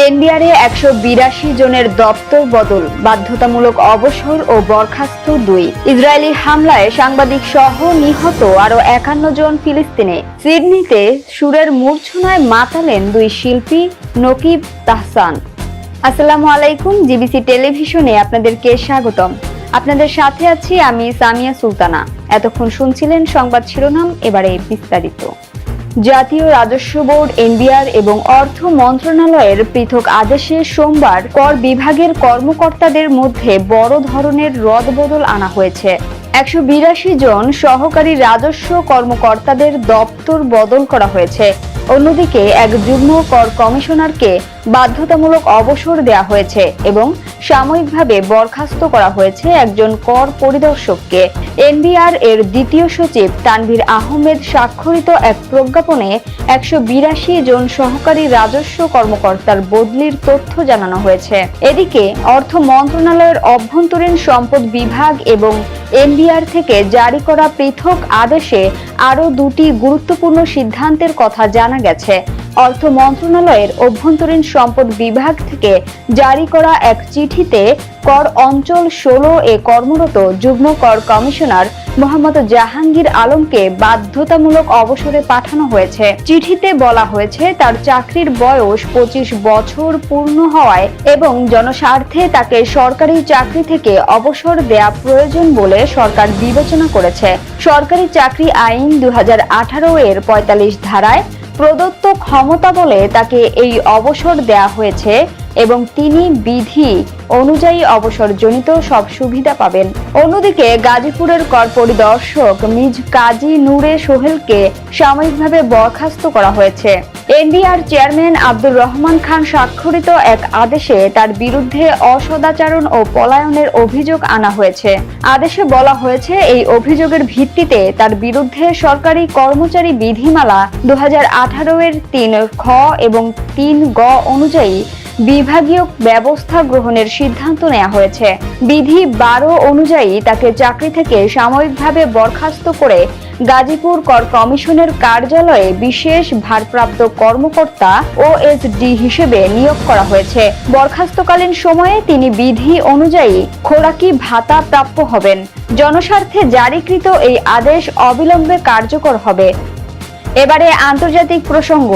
এনবিআরে ১৮২ জনের দপ্তর বদল, বাধ্যতামূলক অবসর ও বরখাস্ত ২। ইসরায়েলি হামলায় সাংবাদিক সহ নিহত আরো ৫১ জন ফিলিস্তিনে। সিডনিতে সুরের মূর্ছনায় মাতালেন দুই শিল্পী নকিব তাহসান। আসসালামু আলাইকুম, জিবিসি টেলিভিশনে আপনাদেরকে স্বাগতম। আপনাদের সাথে আছি আমি সামিয়া সুলতানা। এতক্ষণ শুনছিলেন সংবাদ শিরোনাম, এবারে বিস্তারিত। জাতীয় রাজস্ব বোর্ড এনবিআর এবং অর্থ মন্ত্রণালয়ের পৃথক আদেশে সোমবার কর বিভাগের কর্মকর্তাদের মধ্যে বড় ধরনের রদবদল আনা হয়েছে। ১৮২ জন সহকারী রাজস্ব কর্মকর্তাদের দপ্তর বদল করা হয়েছে। অন্যদিকে এক যুগ্ম কর কমিশনারকে বাধ্যতামূলক অবসর দেওয়া হয়েছে এবং সাময়িকভাবে বরখাস্ত করা হয়েছে একজন কর পরিদর্শককে। এনবিআর এর দ্বিতীয় সচিব তানভীর আহমেদ স্বাক্ষরিত এক প্রজ্ঞাপনে ১৮২ জন সহকারী রাজস্ব কর্মকর্তার বদলির তথ্য জানানো হয়েছে। এদিকে অর্থ মন্ত্রণালয়ের অভ্যন্তরীণ সম্পদ বিভাগ এবং এনবিআর থেকে জারি করা পৃথক আদেশে আরও দুটি গুরুত্বপূর্ণ সিদ্ধান্তের কথা জানা গেছে। অর্থ মন্ত্রণালয়ের অভ্যন্তরীণ সম্পদ বিভাগ থেকে জারি করা এক চিঠিতে কর অঞ্চল ১৬ এ কর্মরত যুগ্ম কর কমিশনার মোহাম্মদ জাহাঙ্গীর আলমকে বাধ্যতামূলক অবসরে পাঠানো হয়েছে। চিঠিতে বলা হয়েছে তার চাকরির বয়স ২৫ বছর পূর্ণ হওয়ায় এবং জনস্বার্থে তাকে সরকারি চাকরি থেকে অবসর দেয়া প্রয়োজন বলে সরকার বিবেচনা করেছে। সরকারি চাকরি আইন ২০১৮ এর ৪৫ ধারায় প্রদত্ত ক্ষমতা বলে তাকে এই অবসর দেয়া হয়েছে এবং তিনি বিধি অনুযায়ী অবসরজনিত সব সুবিধা পাবেন। অন্যদিকে গাজীপুরের কর পরিদর্শক মিজ কাজী নূরে সোহেলকে সাময়িকভাবে বরখাস্ত করা হয়েছে। এনবিআর চেয়ারম্যান আব্দুর রহমান খান স্বাক্ষরিত এক আদেশে তার বিরুদ্ধে অসদাচরণ ও পলায়নের অভিযোগ আনা হয়েছে। আদেশে বলা হয়েছে এই অভিযোগের ভিত্তিতে তার বিরুদ্ধে সরকারি কর্মচারী বিধিমালা ২০১৮ এর ৩ খ এবং ৩ গ অনুযায়ী বিভাগীয় ব্যবস্থা গ্রহণের সিদ্ধান্ত নেওয়া হয়েছে। বিধি ১২ অনুযায়ী তাকে চাকরি থেকে সাময়িকভাবে বরখাস্ত করে গাজীপুর কর কমিশনের কার্যালয়ে বিশেষ ভারপ্রাপ্ত কর্মকর্তা ওএসডি হিসেবে নিয়োগ করা হয়েছে। বরখাস্তকালীন সময়ে তিনি বিধি অনুযায়ী খোরাকি ভাতা প্রাপ্য হবেন। জনস্বার্থে জারিকৃত এই আদেশ অবিলম্বে কার্যকর হবে। এবারে আন্তর্জাতিক প্রসঙ্গ।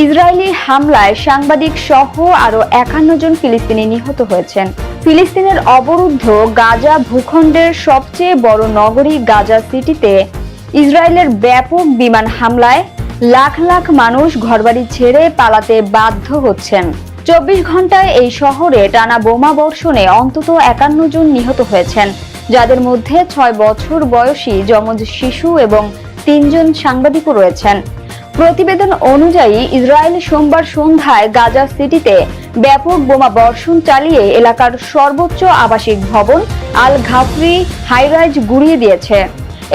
ইসরায়েলি হামলায় সাংবাদিক সহ আরো ৫১ জন ফিলিস্তিনি নিহত হয়েছেন। ফিলিস্তিনের অবরুদ্ধ গাজা ভূখণ্ডের সবচেয়ে বড় নগরী গাজা সিটিতে ইসরায়েলের ব্যাপক বিমান হামলায় লাখ লাখ মানুষ ঘরবাড়ি ছেড়ে পালাতে বাধ্য হচ্ছেন। ২৪ ঘন্টায় এই শহরে টানা বোমা বর্ষণে অন্তত ৫১ জন নিহত হয়েছেন, যাদের মধ্যে ৬ বছর বয়সী যমজ শিশু এবং ৩ জন সাংবাদিকও রয়েছেন। প্রতিবেদন অনুযায়ী ইসরায়েল সোমবার সন্ধ্যায় গাজা সিটিতে ব্যাপক বোমা বর্ষণ চালিয়ে এলাকার সর্বোচ্চ আবাসিক ভবন আল ঘাফরি হাইরাইজ গুঁড়িয়ে দিয়েছে।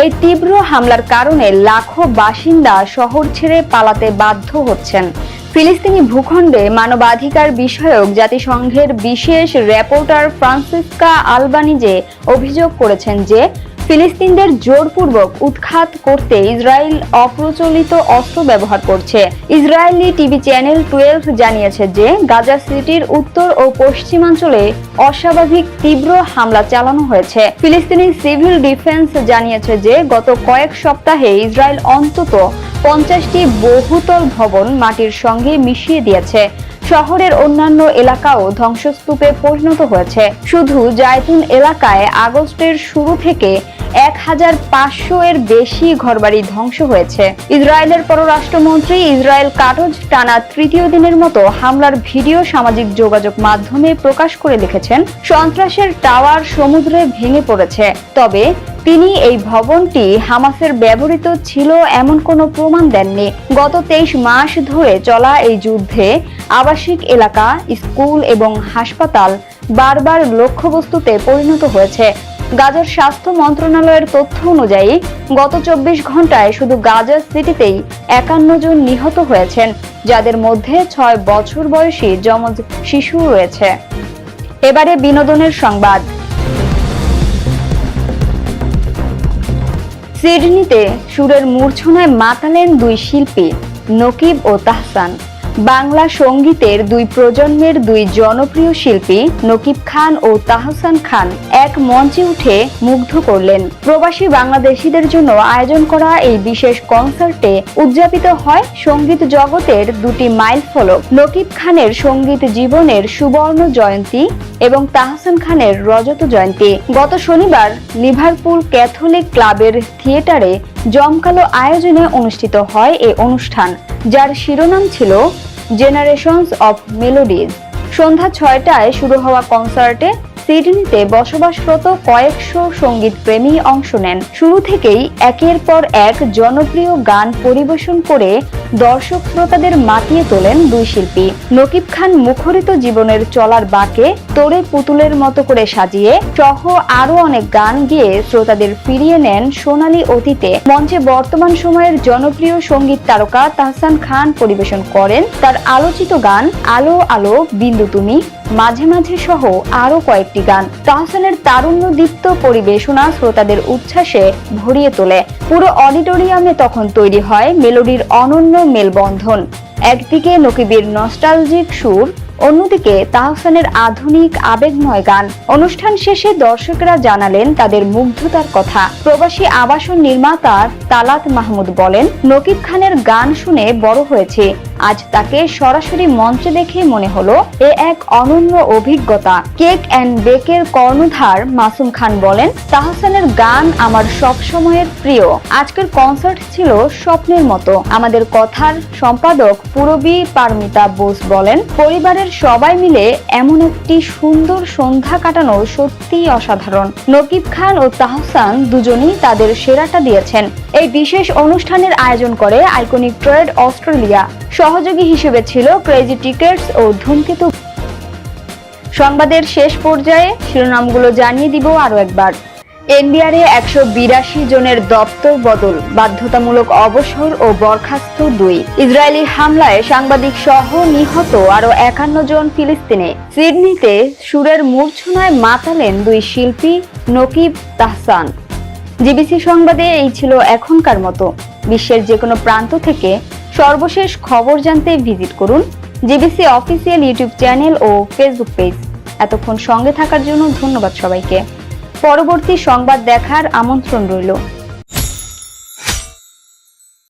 এই তীব্র হামলার কারণে লাখো বাসিন্দা শহর ছেড়ে পালাতে বাধ্য হচ্ছেন। ফিলিস্তিনি ভূখণ্ডে মানবাধিকার বিষয়ক জাতিসংঘের বিশেষ রিপোর্টার ফ্রান্সিসকা আলবানিজে অভিযোগ করেছেন যে ফিলিস্তিনদের জোরপূর্বক উৎখাত করতে ইসরায়েল অপ্রচলিত অস্ত্র ব্যবহার করছে। ইসরায়েলি টিভি চ্যানেল 12 জানিয়েছে যে গাজা সিটির উত্তর ও পশ্চিমাঞ্চলে অস্বাভাবিক তীব্র হামলা চালানো হয়েছে। ফিলিস্তিনি সিভিল ডিফেন্স জানিয়েছে যে গত কয়েক সপ্তাহে ইসরায়েল অন্তত ৫০টি বহুতল ভবন মাটির সঙ্গে মিশিয়ে দিয়েছে। শহরের অন্যান্য এলাকাও ধ্বংসস্তূপে পরিণত হয়েছে। শুধু জায়তুন এলাকায় আগস্টের শুরু থেকে ১৫০০ এর বেশি ঘরবাড়ি ধ্বংস হয়েছে। ইসরায়েলের পররাষ্ট্রমন্ত্রী ইসরায়েল কাটজ টানা তৃতীয় দিনের মতো হামলার ভিডিও সামাজিক যোগাযোগ মাধ্যমে প্রকাশ করে লিখেছেন, সন্ত্রাসের টাওয়ার সমুদ্রে ভেঙে পড়েছে। তবে তিনি এই ভবনটি হামাসের ব্যবহৃত ছিল এমন কোনো প্রমাণ দেননি। গত ২৩ মাস ধরে চলা এই যুদ্ধে আবাসিক এলাকা, স্কুল এবং হাসপাতাল বারবার লক্ষ্যবস্তুতে পরিণত হয়েছে। গাজার স্বাস্থ্য মন্ত্রণালয়ের তথ্য অনুযায়ী গত ২৪ ঘন্টায় শুধু গাজা সিটিতেই ৫১ জন নিহত হয়েছেন, যাদের মধ্যে ৬ বছর বয়সী যমজ শিশু রয়েছে। এবারে বিনোদনের সংবাদ। সিডনিতে সুরের মূর্ছনায় মাতালেন দুই শিল্পী। নকিব ও তাহসান। বাংলা সঙ্গীতের দুই প্রজন্মের দুই জনপ্রিয় শিল্পী নকিব খান ও তাহসান খান এক মঞ্চে উঠে মুগ্ধ করলেন। প্রবাসী বাংলাদেশিদের জন্য আয়োজন করা এই বিশেষ কনসার্টে উদযাপিত হয় সঙ্গীত জগতের দুটি মাইলফলক, নকিব খানের সঙ্গীত জীবনের সুবর্ণ জয়ন্তী এবং তাহসান খানের রজত জয়ন্তী। গত শনিবার লিভারপুল ক্যাথলিক ক্লাবের থিয়েটারে জমকালো আয়োজনে অনুষ্ঠিত হয় এই অনুষ্ঠান, যার শিরোনাম ছিল জেনারেশনস অফ মেলোডিজ। সন্ধ্যা 6টায় শুরু হওয়া কনসার্টে সিডনিতে বসবাসরত কয়েকশো সঙ্গীত প্রেমী অংশ নেন। শুরু থেকেই একের পর এক জনপ্রিয় গান পরিবেশন করে দর্শক শ্রোতাদের মাতিয়ে তোলেন দুই শিল্পী। নকিব খান মুখরিত জীবনের চলার বাঁকে তোড়ে পুতুলের মতো করে সাজিয়ে সহ আরো অনেক গান গেয়ে শ্রোতাদের ফিরিয়ে নেন সোনালী অতীতে। মঞ্চে বর্তমান সময়ের জনপ্রিয় সঙ্গীত তারকা তাহসান খান পরিবেশন করেন তার আলোচিত গান আলো আলো বিন্দু তুমি, মাঝে মাঝে সহ আরো কয়েকটি গান। তাহসানের তারুণ্যদীপ্ত পরিবেশনা শ্রোতাদের উচ্ছ্বাসে ভরিয়ে তোলে। পুরো অডিটোরিয়ামে তখন তৈরি হয় মেলোডির অনন্য মেলবন্ধন। একদিকে নকিবের নস্টালজিক সুর, অন্যদিকে তাহসানের আধুনিক আবেগময় গান। অনুষ্ঠান শেষে দর্শকরা জানালেন তাদের মুগ্ধতার কথা। প্রবাসী আবাসন নির্মাতা তালাত মাহমুদ বলেন, নকিব খানের গান শুনে বড় হয়েছে, আজ তাকে সরাসরি মঞ্চে দেখে মনে হলো এ এক অনন্য অভিজ্ঞতা। কেক অ্যান্ড বেকের কর্ণধার মাসুম খান বলেন, তাহসানের গান আমার সব সময়ের প্রিয়। আজকের কনসার্ট ছিল স্বপ্নের মতো। আমাদের কথার সম্পাদক পুরবী পারমিতা বোস বলেন, পরিবারের সবাই মিলে এমন একটি সুন্দর সন্ধ্যা কাটানো সত্যিই অসাধারণ। নকিব খান ও তাহসান দুজনই তাদের সেরাটা দিয়েছেন। এই বিশেষ অনুষ্ঠানের আয়োজন করে আইকনিক ট্রেড অস্ট্রেলিয়া। সহযোগী হিসেবে ছিল ক্রেজি টিকেটস ও ধূমকেতু। সংবাদের শেষ পর্যায়ে শিরোনামগুলো জানিয়ে দিব আরো একবার। এনবিআরে 182 জনের দপ্তর বদল, বাধ্যতামূলক অবসর ও বরখাস্ত 2। ইসরায়েলি হামলায় সাংবাদিক সহ নিহত আরো 51 জন ফিলিস্তিনে। সিডনিতে সুরের মূর্ছনায় মাতালেন দুই শিল্পী নকিব তাহসান। জিবিসি সংবাদে এই ছিল এখনকার মতো। বিশ্বের যে কোনো প্রান্ত থেকে সর্বশেষ খবর জানতে ভিজিট করুন জিবিসি অফিসিয়াল ইউটিউব চ্যানেল ও ফেসবুক পেজ। এতক্ষণ সঙ্গে থাকার জন্য ধন্যবাদ সবাইকে। পরবর্তী সংবাদ দেখার আমন্ত্রণ রইল।